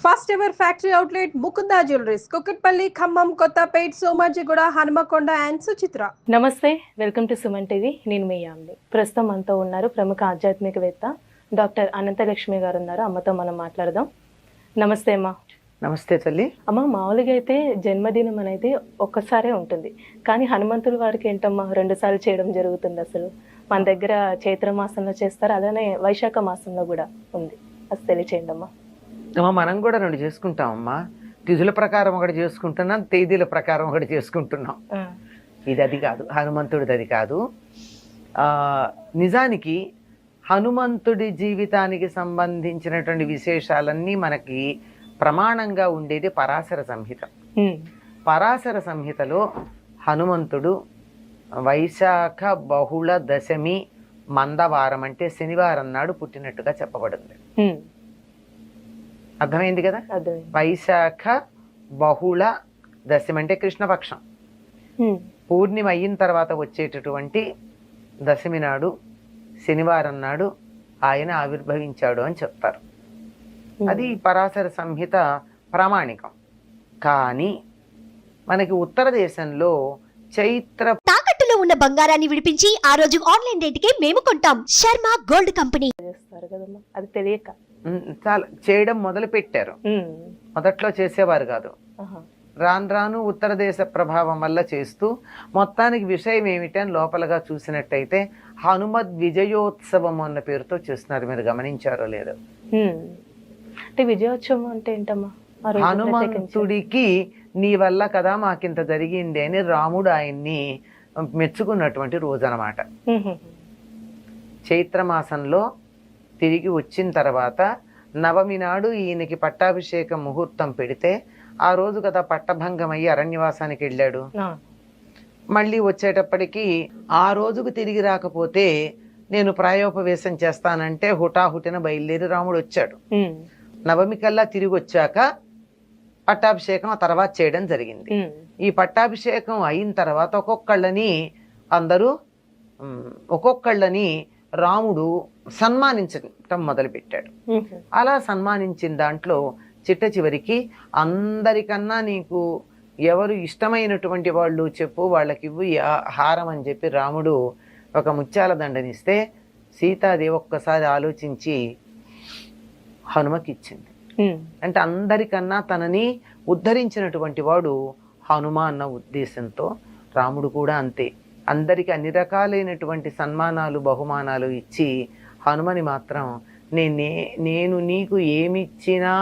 First ever factory outlet Mukunda jewelleries Kukatpally Khammam Kothapet Somajiguda Hanamkonda and Suchitra. నమస్తే, welcome to Suman TV. నేను మీ యామ్ని. ప్రస్తుతం మనతో ఉన్నారు ప్రముఖ ఆధ్యాత్మికవేత్త డాక్టర్ అనంతలక్ష్మి గారు ఉన్నారు. అమ్మతో మనం మాట్లాడదాం. నమస్తే అమ్మా. నమస్తే తల్లి. అమ్మ, మామూలుగా అయితే జన్మదినం అనేది ఒక్కసారే ఉంటుంది, కానీ హనుమంతుడి వారికి ఏంటమ్మా 2 సార్లు చేయడం జరుగుతుంది. అసలు మన దగ్గర చైత్ర మాసంలో చేస్తారు, అలానే వైశాఖ మాసంలో కూడా ఉంది. అసలు తెలియచేయండి అమ్మా. మనం కూడా 2 చేసుకుంటామమ్మా. తిథుల ప్రకారం ఒకటి చేసుకుంటున్నాం, తేదీల ప్రకారం ఒకటి చేసుకుంటున్నాం. ఇది అది కాదు, హనుమంతుడిది అది కాదు. నిజానికి హనుమంతుడి జీవితానికి సంబంధించినటువంటి విశేషాలన్నీ మనకి ప్రమాణంగా ఉండేది పరాశర సంహిత. పరాశర సంహితలో హనుమంతుడు వైశాఖ బహుళ దశమి మందవారం అంటే శనివారం నాడు పుట్టినట్టుగా చెప్పబడింది. అర్థమైంది కదా? వైశాఖ బహుళ దశమి అంటే కృష్ణపక్షం, పూర్ణిమ అయిన తర్వాత వచ్చేటటువంటి దశమి నాడు శనివారం నాడు ఆయన ఆవిర్భవించాడు అని చెప్తారు. అది పరాశర సంహిత ప్రామాణికం. కానీ మనకి ఉత్తర దేశంలో చైత్ర తాకట్టులో ఉన్న బంగారాన్ని విడిపించి ఆ రోజు ఆన్లైన్ రేటుకే మేము కొంటాం. శర్మ గోల్డ్ కంపెనీ చేస్తారు కదమ్మా, అది తెలియక చాలా చేయడం మొదలు పెట్టారు. మొదట్లో చేసేవారు కాదు. రాను రాను ఉత్తర దేశ ప్రభావం వల్ల చేస్తూ మొత్తానికి విషయం ఏమిటని లోపలగా చూసినట్టయితే హనుమద్ విజయోత్సవం అన్న పేరుతో చేస్తున్నారు. మీరు గమనించారో లేదో? అంటే విజయోత్సవం అంటే ఏంటమ్మా? హనుమంతుడికి నీ వల్ల కదా మాకింత జరిగింది అని రాముడు ఆయన్ని మెచ్చుకున్నటువంటి రోజు అన్నమాట. చైత్రమాసంలో తిరిగి వచ్చిన తర్వాత నవమి నాడు ఈయనకి పట్టాభిషేకం ముహూర్తం పెడితే ఆ రోజు కదా పట్టభంగం అయ్యి అరణ్యవాసానికి వెళ్ళాడు. మళ్ళీ వచ్చేటప్పటికి ఆ రోజుకు తిరిగి రాకపోతే నేను ప్రాయోపవేశం చేస్తానంటే హుటాహుటిన బయలుదేరి రాముడు వచ్చాడు. నవమి కల్లా తిరిగి వచ్చాక పట్టాభిషేకం ఆ తర్వాత చేయడం జరిగింది. ఈ పట్టాభిషేకం అయిన తర్వాత ఒక్కొక్కళ్ళని రాముడు సన్మానించటం మొదలుపెట్టాడు. అలా సన్మానించిన దాంట్లో చిట్ట చివరికి అందరికన్నా నీకు ఎవరు ఇష్టమైనటువంటి వాళ్ళు చెప్పు, వాళ్ళకి ఇవ్వు హారం అని చెప్పి రాముడు ఒక ముత్యాల దండనిస్తే సీతాదేవి ఒక్కసారి ఆలోచించి హనుమకి ఇచ్చింది. అంటే అందరికన్నా తనని ఉద్ధరించినటువంటి వాడు హనుమ అన్న ఉద్దేశంతో రాముడు కూడా అంతే అందరికి అన్ని రకాలైనటువంటి సన్మానాలు బహుమానాలు ఇచ్చి హనుమని మాత్రం నేను నీకు ఏమిచ్చినా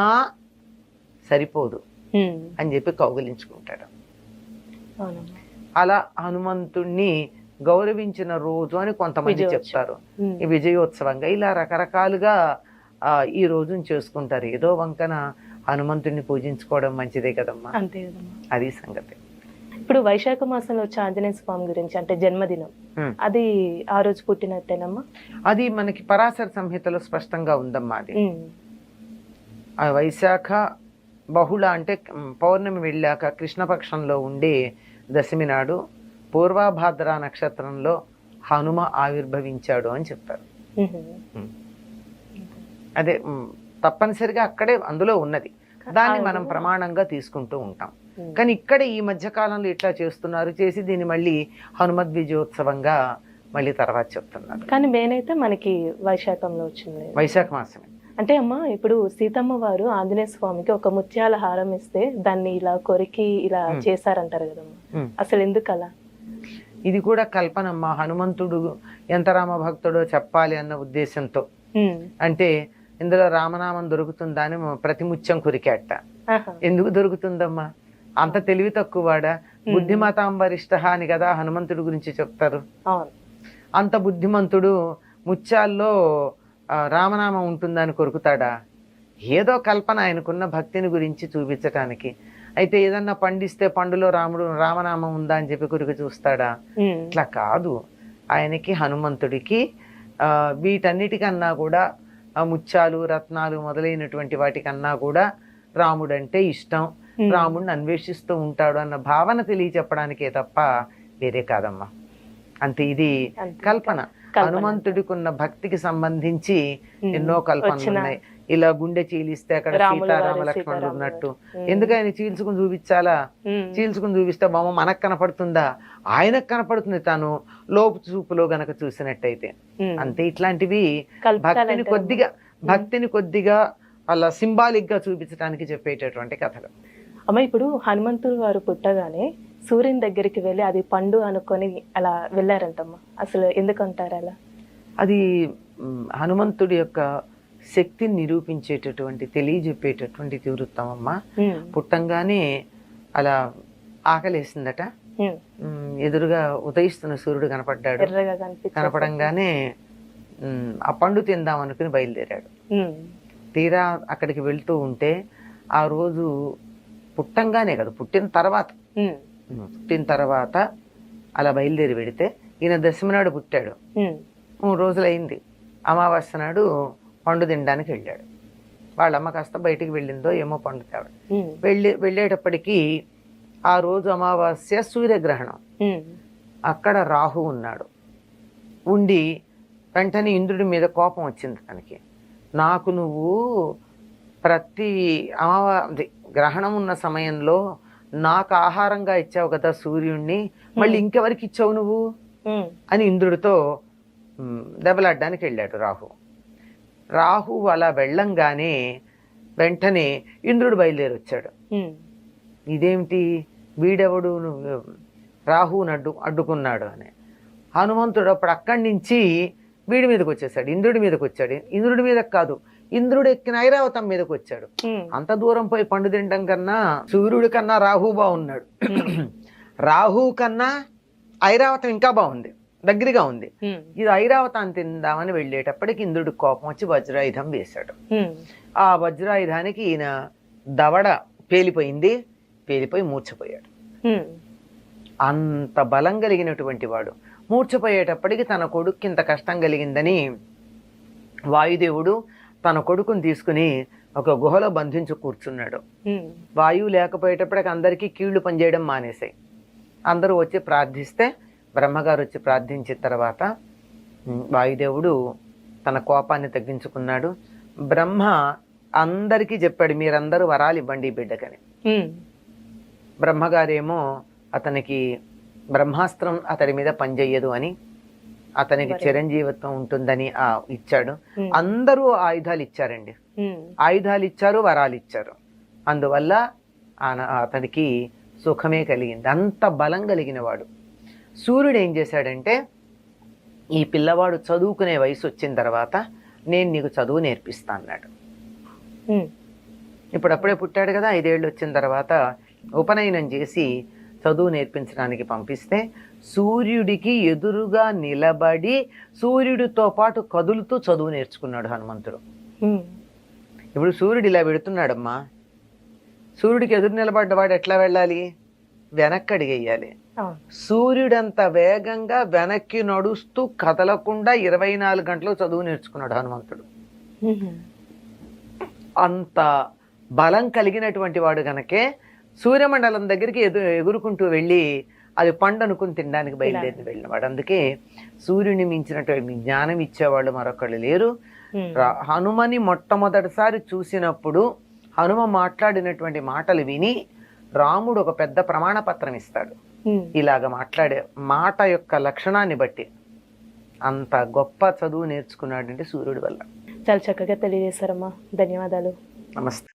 సరిపోదు అని చెప్పి కౌగిలించుకుంటాడు. అలా హనుమంతుణ్ణి గౌరవించిన రోజు అని కొంతమంది చెప్తారు. ఈ విజయోత్సవంగా ఇలా రకరకాలుగా ఈ రోజును చేసుకుంటారు. ఏదో వంకన హనుమంతుడిని పూజించుకోవడం మంచిదే కదమ్మా. అంతే కదమ్మా, అది సంగతి. ఇప్పుడు వైశాఖ మాసంలో వచ్చే ఆంజనేయ స్వామి గురించి అంటే జన్మదినం, అది ఆ రోజు పుట్టినట్టేనమ్మా? అది మనకి పరాశర సంహితలో స్పష్టంగా ఉందమ్మా. అది వైశాఖ బహుళ అంటే పౌర్ణమి వెళ్ళాక కృష్ణపక్షంలో ఉండే దశమి నాడు పూర్వభాద్ర నక్షత్రంలో హనుమ ఆవిర్భవించాడు అని చెప్పారు. అదే తప్పనిసరిగా అక్కడే అందులో ఉన్నది, దాన్ని మనం ప్రమాణంగా తీసుకుంటూ ఉంటాం. కానీ ఇక్కడ ఈ మధ్య కాలంలో ఇట్లా చేస్తున్నారు, చేసి దీన్ని మళ్ళీ హనుమద్ విజయోత్సవంగా మళ్ళీ తర్వాత చెప్తున్నారు. కానీ మెయిన్ అయితే మనకి వైశాఖంలో వచ్చింది, వైశాఖ మాసమే. అంటే అమ్మ, ఇప్పుడు సీతమ్మ వారు ఆంజనేయ స్వామికి ఒక ముత్యాల హారం ఇస్తే దాన్ని ఇలా కొరికి ఇలా చేశారంటారు కదమ్మా, అసలు ఎందుకు అలా? ఇది కూడా కల్పనమ్మా. హనుమంతుడు ఎంత రామ భక్తుడో చెప్పాలి అన్న ఉద్దేశంతో. అంటే ఇందులో రామనామం దొరుకుతుందా అని ప్రతి ముత్యం కొరికేట. ఎందుకు దొరుకుతుందమ్మా? అంత తెలివి తక్కువవాడా? బుద్ధిమతాం వరిష్ఠ అని కదా హనుమంతుడి గురించి చెప్తారు. అంత బుద్ధిమంతుడు ముత్యాల్లో రామనామం ఉంటుందని కొరుకుతాడా? ఏదో కల్పన, ఆయనకున్న భక్తిని గురించి చూపించటానికి. అయితే ఏదన్నా పండిస్తే పండులో రామనామం ఉందా అని చెప్పి కొరికి చూస్తాడా? ఇట్లా కాదు. ఆయనకి హనుమంతుడికి వీటన్నిటికన్నా కూడా ముత్యాలు రత్నాలు మొదలైనటువంటి వాటికన్నా కూడా రాముడంటే ఇష్టం, రాముడిని అన్వేషిస్తూ ఉంటాడు అన్న భావన తెలియచెప్పడానికే తప్ప వేరే కాదమ్మా. అంతే, ఇది కల్పన. హనుమంతుడికి ఉన్న భక్తికి సంబంధించి ఎన్నో కల్పనలు వచ్చిన ఉన్నాయి. ఇలా గుండె చీలిస్తే అక్కడ రాముల సీతారామ వారి లక్ష్మణుడు సీతారాములు. ఉన్నట్టు. ఎందుకు ఆయన చీల్చుకుని చూపించాలా? చీల్చుకుని చూపిస్తే బొమ్మ మనకు కనపడుతుందా? ఆయనకు కనపడుతుంది తాను లోపు చూపులో గనక చూసినట్టయితే. అంతే. ఇట్లాంటివి భక్తిని కొద్దిగా అలా సింబాలిక్ గా చూపించడానికి చెప్పేటటువంటి కథలు. అమ్మ, ఇప్పుడు హనుమంతుడు వారు పుట్టగానే సూర్యుని దగ్గరికి వెళ్ళి అది పండు అనుకొని అలా వెళ్ళారంటమ్మా. అసలు ఎందుకంటారు అలా? అది హనుమంతుడి యొక్క శక్తిని నిరూపించేటటువంటి, తెలియజెప్పేటటువంటి తీవృత్తం అమ్మ. పుట్టంగానే అలా ఆకలేసిందట. ఎదురుగా ఉదయిస్తున్న సూర్యుడు కనపడ్డాడు. కనపడంగానే ఆ పండు తిందాం అనుకుని బయలుదేరాడు. తీరా అక్కడికి వెళ్తూ ఉంటే ఆ రోజు పుట్టంగానే కదా, పుట్టిన తర్వాత అలా బయలుదేరి వెడితే ఈయన దశమి నాడు పుట్టాడు. 3 రోజులైంది. అమావాస్య నాడు పండు తినడానికి వెళ్ళాడు. వాళ్ళమ్మ కాస్త బయటికి వెళ్ళిందో ఏమో పండు తేవడం. వెళ్ళేటప్పటికీ ఆ రోజు అమావాస్య, సూర్యగ్రహణం. అక్కడ రాహు ఉన్నాడు. ఉండి వెంటనే ఇంద్రుడి మీద కోపం వచ్చింది తనకి. నాకు నువ్వు ప్రతి గ్రహణం ఉన్న సమయంలో నాకు ఆహారంగా ఇచ్చావు కదా సూర్యుడిని, మళ్ళీ ఇంకెవరికి ఇచ్చావు నువ్వు అని ఇంద్రుడితో దెబ్బలాడ్డానికి వెళ్ళాడు రాహు. అలా వెళ్ళంగానే వెంటనే ఇంద్రుడు బయలుదేరి వచ్చాడు. ఇదేమిటి, వీడెవడు నువ్వు రాహుని అడ్డుకున్నాడు అని. హనుమంతుడు అప్పుడు అక్కడి నుంచి వీడి మీదకి వచ్చేసాడు, ఇంద్రుడి మీదకి వచ్చాడు. ఇంద్రుడి మీద కాదు, ఇంద్రుడు ఎక్కిన ఐరావతం మీదకి వచ్చాడు. అంత దూరం పోయి పండు తినడం కన్నా సూర్యుడి కన్నా రాహు బాగున్నాడు. రాహు కన్నా ఐరావతం ఇంకా బాగుంది, దగ్గరగా ఉంది. ఇది ఐరావతాన్ని తిందామని వెళ్ళేటప్పటికి ఇంద్రుడికి కోపం వచ్చి వజ్రాయుధం వేశాడు. ఆ వజ్రాయుధానికి ఈయన దవడ పేలిపోయి మూర్ఛపోయాడు. అంత బలం కలిగినటువంటి వాడు మూర్ఛపోయేటప్పటికి తన కొడుక్కి ఇంత కష్టం కలిగిందని వాయుదేవుడు తన కొడుకుని తీసుకుని ఒక గుహలో బంధించి కూర్చున్నాడు. వాయువు లేకపోయేటప్పటికి అందరికీ కీళ్లు పనిచేయడం మానేసాయి. అందరూ వచ్చి ప్రార్థిస్తే బ్రహ్మగారు వచ్చి ప్రార్థించిన తర్వాత వాయుదేవుడు తన కోపాన్ని తగ్గించుకున్నాడు. బ్రహ్మ అందరికీ చెప్పాడు, మీరందరూ వరాలు ఇవ్వండి ఈ బిడ్డకని. బ్రహ్మగారేమో అతనికి బ్రహ్మాస్త్రం అతడి మీద పనిచేయదు అని, అతనికి చిరంజీవిత్వం ఉంటుందని ఇచ్చాడు. అందరూ ఆయుధాలు ఇచ్చారండి, ఆయుధాలు ఇచ్చారు, వరాలు ఇచ్చారు. అందువల్ల అతనికి సుఖమే కలిగింది. అంత బలం కలిగిన వాడు. సూర్యుడు ఏం చేశాడంటే, ఈ పిల్లవాడు చదువుకునే వయసు వచ్చిన తర్వాత నేను నీకు చదువు నేర్పిస్తా అన్నాడు. ఇప్పుడప్పుడే పుట్టాడు కదా, 5 ఏళ్ళు వచ్చిన తర్వాత ఉపనయనం చేసి చదువు నేర్పించడానికి పంపిస్తే సూర్యుడికి ఎదురుగా నిలబడి సూర్యుడితో పాటు కదులుతూ చదువు నేర్చుకున్నాడు హనుమంతుడు. ఇప్పుడు సూర్యుడు ఇలా పెడుతున్నాడమ్మా, సూర్యుడికి ఎదురు నిలబడ్డవాడు ఎట్లా వెళ్ళాలి? వెనక్కి అడిగేయాలి. సూర్యుడంత వేగంగా వెనక్కి నడుస్తూ కదలకుండా 24 గంటలు చదువు నేర్చుకున్నాడు హనుమంతుడు. అంత బలం కలిగినటువంటి వాడు గనకే సూర్యమండలం దగ్గరికి ఎగురుకుంటూ వెళ్ళి అది పండు అనుకుని తినడానికి బయలుదేరి వెళ్ళినవాడు. అందుకే సూర్యుని మించినటువంటి జ్ఞానం ఇచ్చేవాళ్ళు మరొకళ్ళు లేరు. హనుమని మొట్టమొదటిసారి చూసినప్పుడు హనుమ మాట్లాడినటువంటి మాటలు విని రాముడు ఒక పెద్ద ప్రమాణ పత్రం ఇస్తాడు. ఇలాగ మాట్లాడే మాట యొక్క లక్షణాన్ని బట్టి అంత గొప్ప చదువు నేర్చుకున్నాడంటే సూర్యుడి వల్ల. చాలా చక్కగా తెలియజేశారమ్మా, ధన్యవాదాలు. నమస్తే.